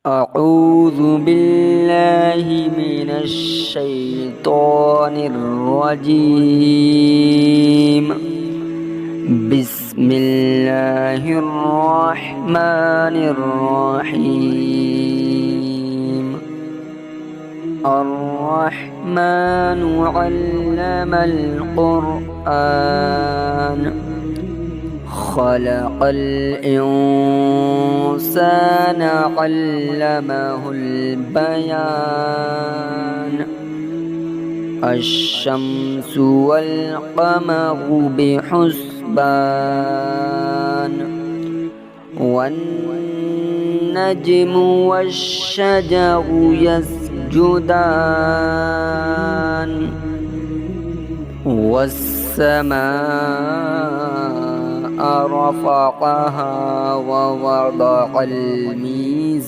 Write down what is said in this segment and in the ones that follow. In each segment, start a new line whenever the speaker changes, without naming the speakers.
أعوذ بالله من الشيطان الرجيم. بسم الله الرحمن الرحيم. الرحمن علم القرآن خلق الإنسان علمه البيان. الشمس والقمر بحسبان والنجم والشجر يسجدان والسماء رفعها ووضع الميزان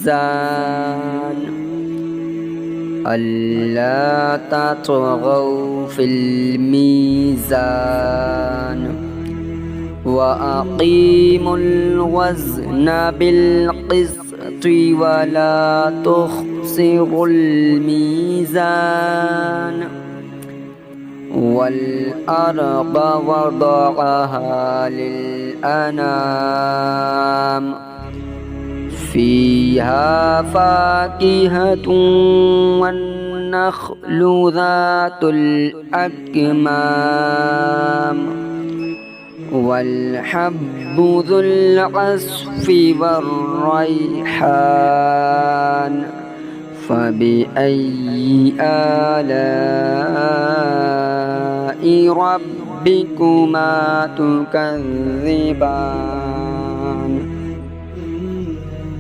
ألا تطغوا في الميزان وأقيموا الوزن بالقسط ولا تخسروا الميزان. والأرض وضعها للأنام فيها فاكهة والنخل ذات الأكمام والحب ذو العصف والريحان. فبأي آلاء ربكما تكذبان.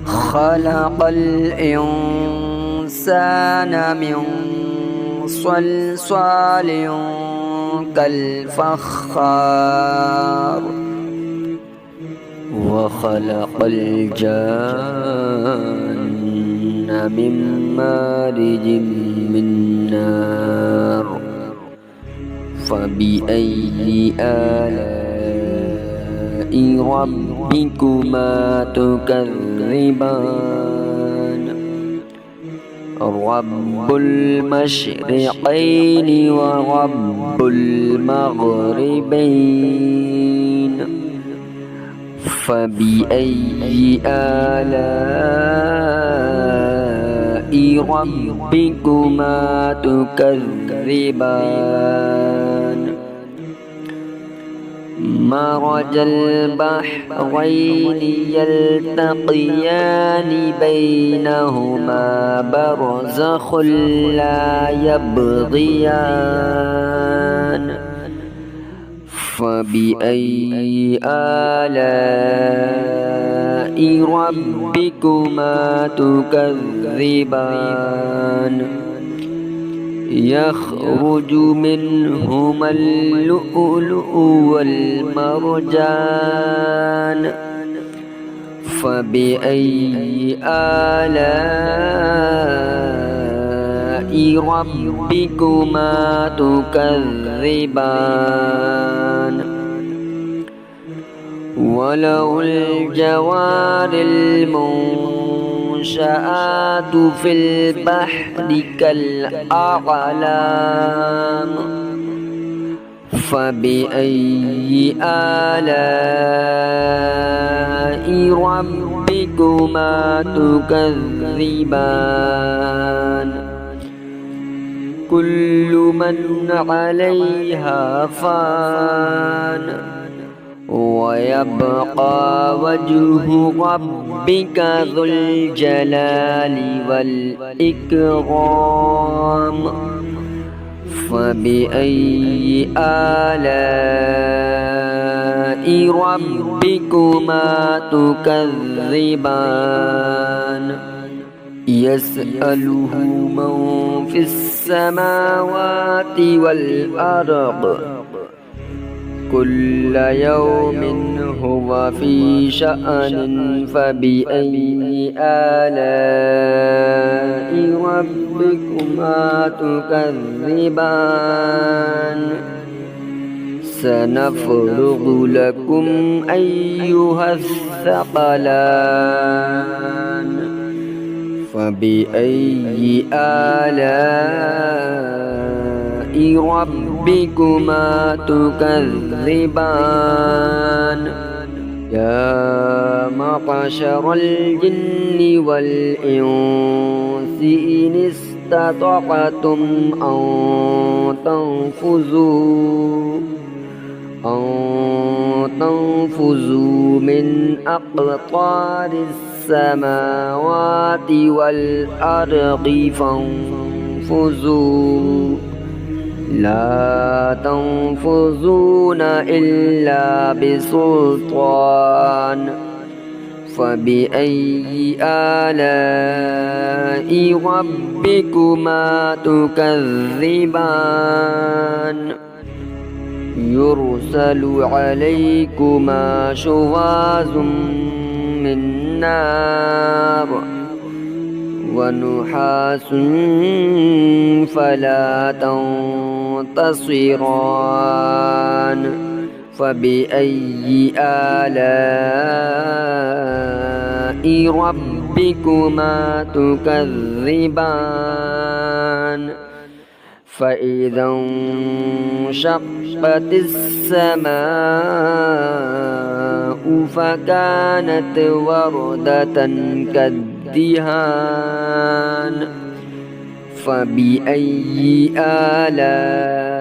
خلق الإنسان من صلصال كالفخار وخلق الجان من مارج من نار. فبأي آلاء ربكما تكذبان. رب المشرقين ورب المغربين. فبأي آلاء ربكما تكذبان. مرج البحرين يلتقيان بينهما برزخ لا يبغيان. فبأي آلاء ربكما تكذبان. يخرج منهما اللؤلؤ والمرجان. فبأي آلاء ربكما تكذبان. وله الجوار المنشآت في البحر كالأعلام. فبأي آلاء ربكما تكذبان. كل من عليها فان ويبقى وجه ربك ذو الجلال والإكرام. فبأي آلاء ربكما تكذبان. يسأله من في السماوات والأرض كل يوم هو في شأن. فبأي آلاء ربكما تكذبان. سنفرغ لكم أيها الثقلان فبأي آلاء ربكما تكذبان يا معشر الجن والإنس إن استطعتم أن تنفذوا من أقطار السماوات والأرض فانفذوا لا تنفذون إلا بسلطان فبأي آلاء ربكما تكذبان يرسل عليكما شواظ من نار ونحاس فلا تنتصران فبأي آلاء ربكما تكذبان فإذا انشقت السماء فكانت وردة كالدهان فبأي آلاء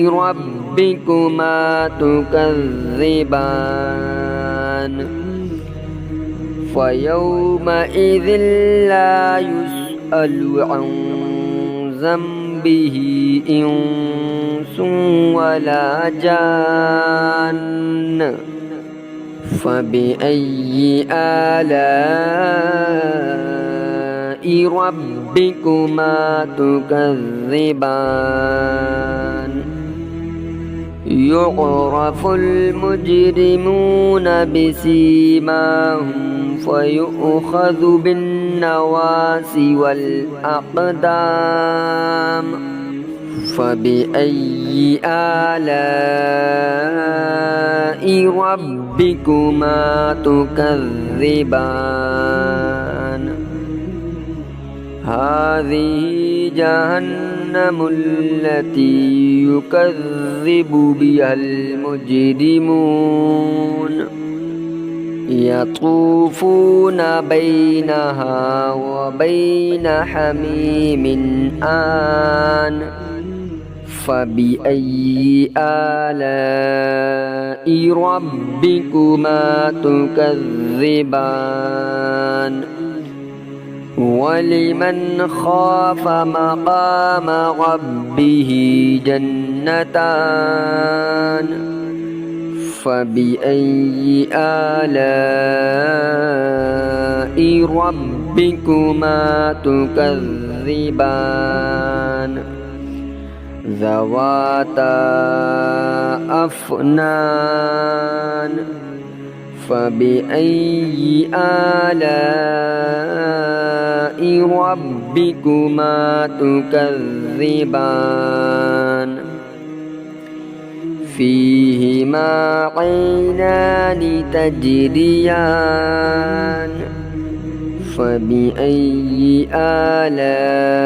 ربكما تكذبان فيومئذ لا يسأل عن ذنبه إنس ولا جان فبأي آلاء ربكما تكذبان يعرف المجرمون بسيماهم فيؤخذ بالنواصي والأقدام فبأي آلاء ربكما تكذبان هذه جهنم التي يكذب بها المجرمون يطوفون بينها وبين حميم آن فبأي آلاء ربكما تكذبان ولمن خاف مقام ربه جنتان فبأي آلاء ربكما تكذبان ذواتا أفنان فبأي آلاء ربكما تكذبان فيهما عينان تجريان فبأي آلاء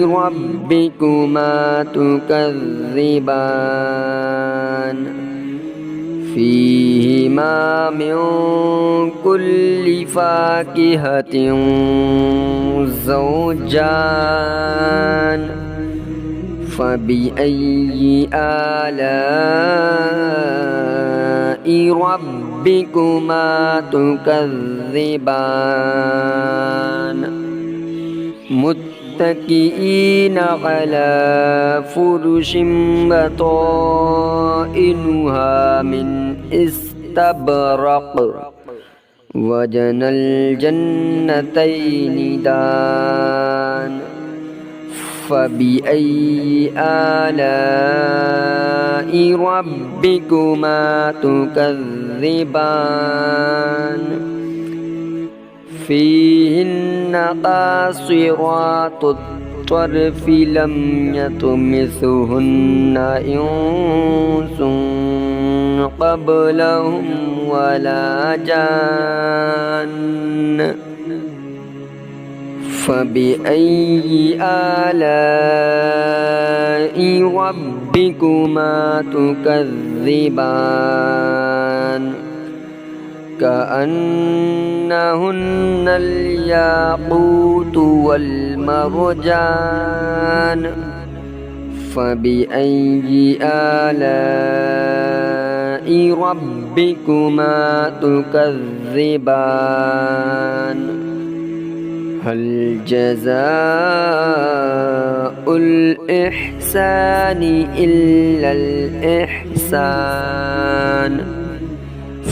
ربكما تكذبان فيهما من كل فاكهة زوجان فبأي آلاء ربكما تكذبان متكئين على فرش بطائنها من استبرق وجنى الجنتين دان فبأي آلاء ربكما تكذبان فيهن قاصرات الطرف لم يطمثهن إنس قبلهم ولا جان فبأي آلاء ربكما تكذبان كأنهن الياقوت والمرجان فبأي آلاء ربكما تكذبان هل جزاء الإحسان إلا الإحسان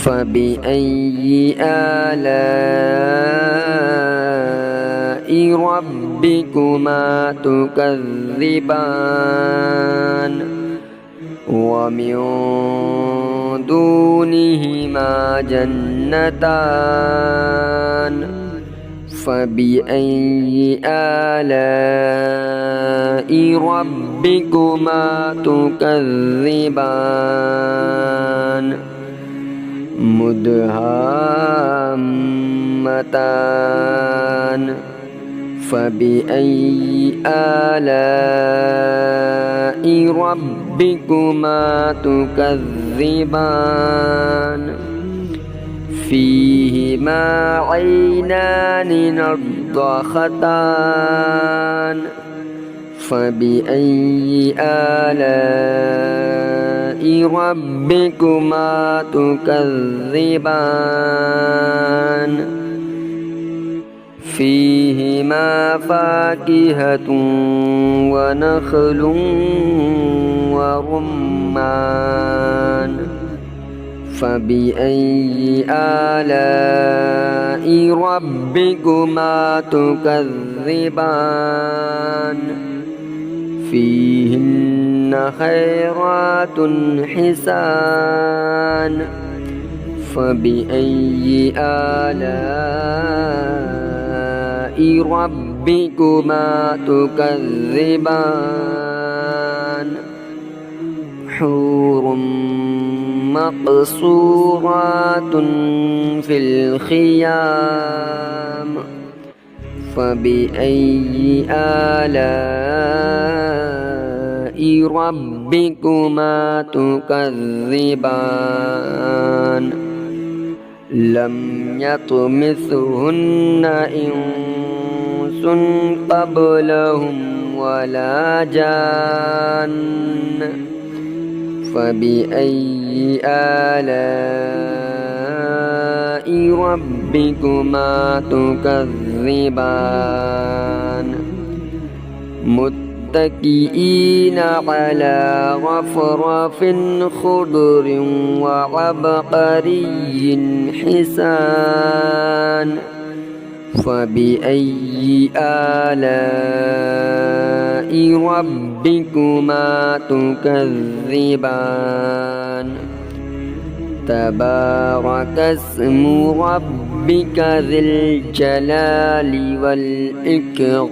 فبأي آلاء ربكما تكذبان ومن دونهما جنتان فبأي آلاء ربكما تكذبان مدهامتان فبأي آلاء ربكما تكذبان فيهما عينان نضاختان فبأي آلاء ربكما تكذبان فيهما فاكهة ونخل ورمان فبأي آلاء ربكما تكذبان فيهن خيرات حسان فبأي آلاء ربكما تكذبان حور مقصورات في الخيام فبأي آلاء ربكما تكذبان لم يطمثهن إنس قبلهم ولا جان فبأي آلاء ربكما تكذبان متكئين على رفرف خضر وعبقري حسان فبأي آلاء ربكما تكذبان تبارك اسم ربك ذي الجلال والإكرام